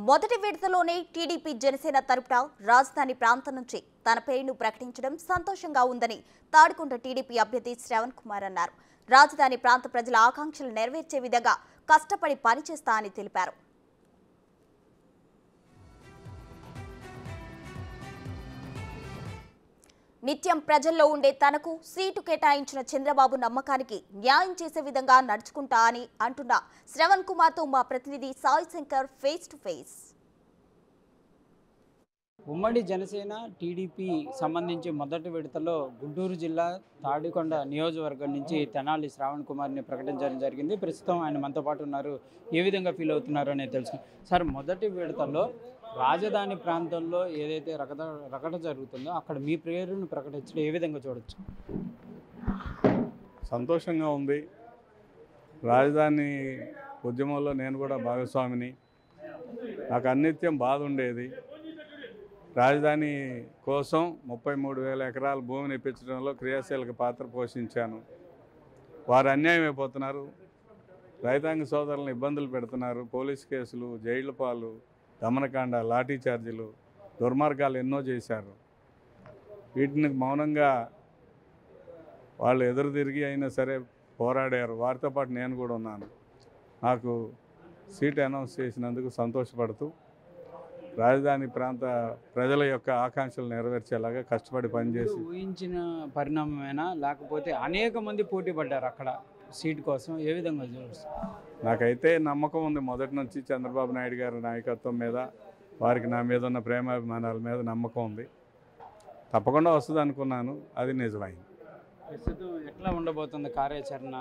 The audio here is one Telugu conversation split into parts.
మొదటి విడతలోనే టీడీపీ జనసేన తరపున రాజధాని ప్రాంతం నుంచి తన పేరును ప్రకటించడం సంతోషంగా ఉందని తాడికొండ టీడీపీ అభ్యర్థి శ్రవణ్ కుమార్ అన్నారు. రాజధాని ప్రాంత ప్రజల ఆకాంక్షలు నెరవేర్చే విధంగా కష్టపడి పనిచేస్తా అని తెలిపారు. నిత్యం ప్రజల్లో ఉండే తనకు సీటు కేటాయించిన చంద్రబాబు నమ్మకానికి న్యాయం చేసే విధంగా నడుచుకుంటా అని అంటున్న శ్రవణ్ కుమార్తో మా ప్రతినిధి Sai Shankar face to face. ఉమ్మడి జనసేన టీడీపీ సంబంధించి మొదటి విడతలో గుంటూరు జిల్లా తాడికొండ నియోజకవర్గం నుంచి తెనాలి శ్రవణ్ కుమార్ని ప్రకటించడం జరిగింది. ప్రస్తుతం ఆయన మనతో పాటు ఉన్నారు. ఏ విధంగా ఫీల్ అవుతున్నారు అనేది తెలుసుకుందాం. సార్, మొదటి విడతలో రాజధాని ప్రాంతంలో ఏదైతే రకట జరుగుతుందో అక్కడ మీ పేరును ప్రకటించడం ఏ విధంగా చూడొచ్చు? సంతోషంగా ఉంది. రాజధాని ఉద్యమంలో నేను కూడా భాగస్వామిని. నాకు అనిత్యం బాధ ఉండేది. రాజధాని కోసం 33,000 ఎకరాల భూమిని ఇప్పించడంలో క్రియాశీలక పాత్ర పోషించాను. వారు అన్యాయం అయిపోతున్నారు. రైతాంగ సోదరులను ఇబ్బందులు పెడుతున్నారు. పోలీసు కేసులు, జైళ్ల పాలు, దమనకాండ, లాఠీ చార్జీలు, దుర్మార్గాలు ఎన్నో చేశారు. వీటిని మౌనంగా వాళ్ళు ఎదురు తిరిగి అయినా సరే పోరాడారు. వారితో పాటు నేను కూడా ఉన్నాను. నాకు సీట్ అనౌన్స్ చేసినందుకు సంతోషపడుతూ రాజధాని ప్రాంత ప్రజల యొక్క ఆకాంక్షలు నెరవేర్చేలాగా కష్టపడి పనిచేసి. ఊహించిన పరిణామమేనా, లేకపోతే అనేక మంది పోటీ పడ్డారు అక్కడ సీట్ కోసం? ఏ విధంగా చూడొచ్చు? నాకైతే నమ్మకం ఉంది మొదటి నుంచి చంద్రబాబు నాయుడు గారి నాయకత్వం మీద, వారికి నా మీద ఉన్న ప్రేమాభిమానాల మీద నమ్మకం ఉంది. తప్పకుండా వస్తుంది అనుకున్నాను. అది నిజమైంది. ప్రస్తుతం ఎట్లా ఉండబోతుంది కార్యాచరణ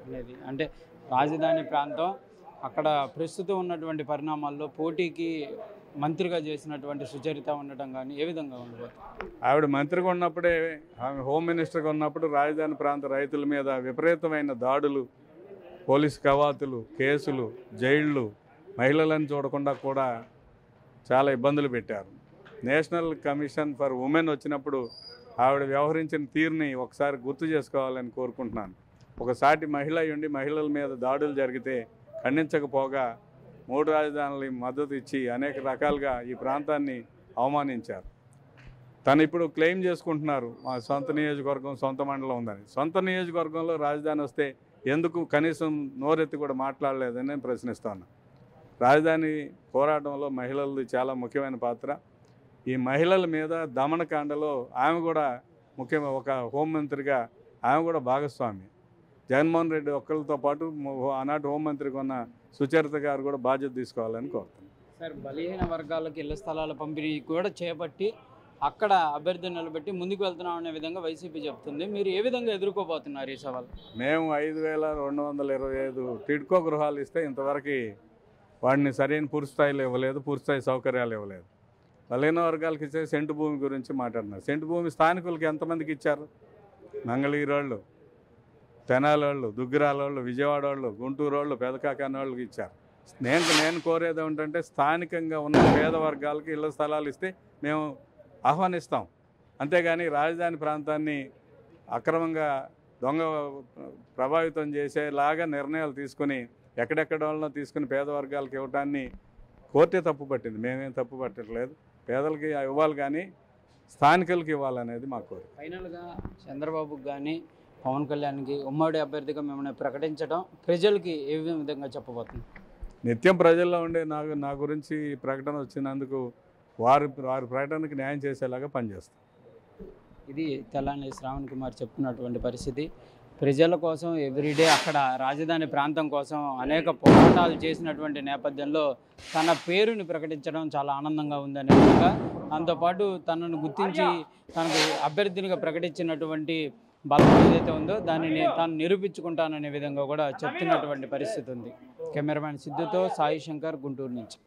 అనేది? అంటే రాజధాని ప్రాంతం అక్కడ ప్రస్తుతం ఉన్నటువంటి పరిణామాల్లో పోటీకి మంత్రిగా చేసినటువంటి సుచరిత ఉండటం కానీ ఏ విధంగా ఉండబోతుంది? ఆవిడ మంత్రిగా ఉన్నప్పుడే, ఆమె హోమ్ మినిస్టర్గా ఉన్నప్పుడు రాజధాని ప్రాంత రైతుల మీద విపరీతమైన దాడులు, పోలీసు కవాతులు, కేసులు, జైళ్ళు, మహిళలను చూడకుండా కూడా చాలా ఇబ్బందులు పెట్టారు. నేషనల్ కమిషన్ ఫర్ ఉమెన్ వచ్చినప్పుడు ఆవిడ వ్యవహరించిన తీరుని ఒకసారి గుర్తు చేసుకోవాలని కోరుకుంటున్నాను. ఒకసారి మహిళ ఉండి మహిళల మీద దాడులు జరిగితే ఖండించకపోగా 3 రాజధానులు మద్దతు ఇచ్చి అనేక రకాలుగా ఈ ప్రాంతాన్ని అవమానించారు. తను ఇప్పుడు క్లెయిమ్ చేసుకుంటున్నారు మా సొంత నియోజకవర్గం, సొంత మండలం ఉందని. సొంత నియోజకవర్గంలో రాజధాని వస్తే ఎందుకు కనీసం నోరెత్తి కూడా మాట్లాడలేదని నేను ప్రశ్నిస్తాను. రాజధాని పోరాటంలో మహిళలది చాలా ముఖ్యమైన పాత్ర. ఈ మహిళల మీద దమనకాండలో ఆమె కూడా ముఖ్యమైన ఒక హోంమంత్రిగా ఆమె కూడా భాగస్వామి. జగన్మోహన్ రెడ్డి ఒక్కరితో పాటు ఆనాటి హోంమంత్రిగా ఉన్న సుచరిత గారు కూడా బాధ్యత తీసుకోవాలని కోరుతున్నాను. సార్, బలహీన వర్గాలకు ఇళ్ల స్థలాల పంపిణీ కూడా చేపట్టి అక్కడ అభ్యర్థిని నిలబెట్టి ముందుకు వెళ్తున్నాం అనే విధంగా వైసీపీ చెప్తుంది. మీరు ఏ విధంగా ఎదుర్కోబోతున్నారు ఈ సవాల్? మేము 5,225 టిడ్కో గృహాలు ఇస్తే ఇంతవరకు వాడిని సరైన పూర్తిస్థాయిలో ఇవ్వలేదు, పూర్తిస్థాయి సౌకర్యాలు ఇవ్వలేదు. బలహీన వర్గాలకు ఇచ్చే సెంటు భూమి గురించి మాట్లాడుతున్నారు. సెంటు భూమి స్థానికులకి ఎంతమందికి ఇచ్చారు? మంగళగిరి వాళ్ళు, తెనాలి వాళ్ళు, దుగ్గిరాల వాళ్ళు, విజయవాడ వాళ్ళు, గుంటూరు వాళ్ళు, పెదకాకాని వాళ్ళకి ఇచ్చారు. నేను కోరేది ఏమిటంటే స్థానికంగా ఉన్న పేద వర్గాలకి ఇళ్ల స్థలాలు ఇస్తే మేము ఆహ్వానిస్తాం. అంతేగాని రాజధాని ప్రాంతాన్ని అక్రమంగా దొంగ ప్రభావితం చేసేలాగా నిర్ణయాలు తీసుకుని ఎక్కడెక్కడ వాళ్ళనో తీసుకుని పేద వర్గాలకు ఇవ్వటాన్ని కోర్టే తప్పు పట్టింది. మేమేం తప్పు పట్టట్లేదు. పేదలకి ఇవ్వాలి కానీ స్థానికులకి ఇవ్వాలనేది మా కోరిక. ఫైనల్గా చంద్రబాబుకి కానీ పవన్ కళ్యాణ్కి ఉమ్మడి అభ్యర్థిగా మిమ్మల్ని ప్రకటించడం ప్రజలకి ఏ విధంగా చెప్పబోతుంది? నిత్యం ప్రజల్లో ఉండే నా గురించి ప్రకటన వచ్చినందుకు వారి ప్రకటనకి న్యాయం చేసేలాగా పనిచేస్తాం. ఇది తెలంగాణ శ్రవణ్ కుమార్ చెప్తున్నటువంటి పరిస్థితి. ప్రజల కోసం ఎవ్రీడే అక్కడ రాజధాని ప్రాంతం కోసం అనేక పోరాటాలు చేసినటువంటి నేపథ్యంలో తన పేరుని ప్రకటించడం చాలా ఆనందంగా ఉందనే విధంగా, దాంతోపాటు తనను గుర్తించి తనకు అభ్యర్థినిగా ప్రకటించినటువంటి బలం ఏదైతే ఉందో దానిని తాను నిరూపించుకుంటాననే విధంగా కూడా చెప్తున్నటువంటి పరిస్థితి ఉంది. కెమెరామ్యాన్ సిద్ధుతో సాయి శంకర్, గుంటూరు నుంచి.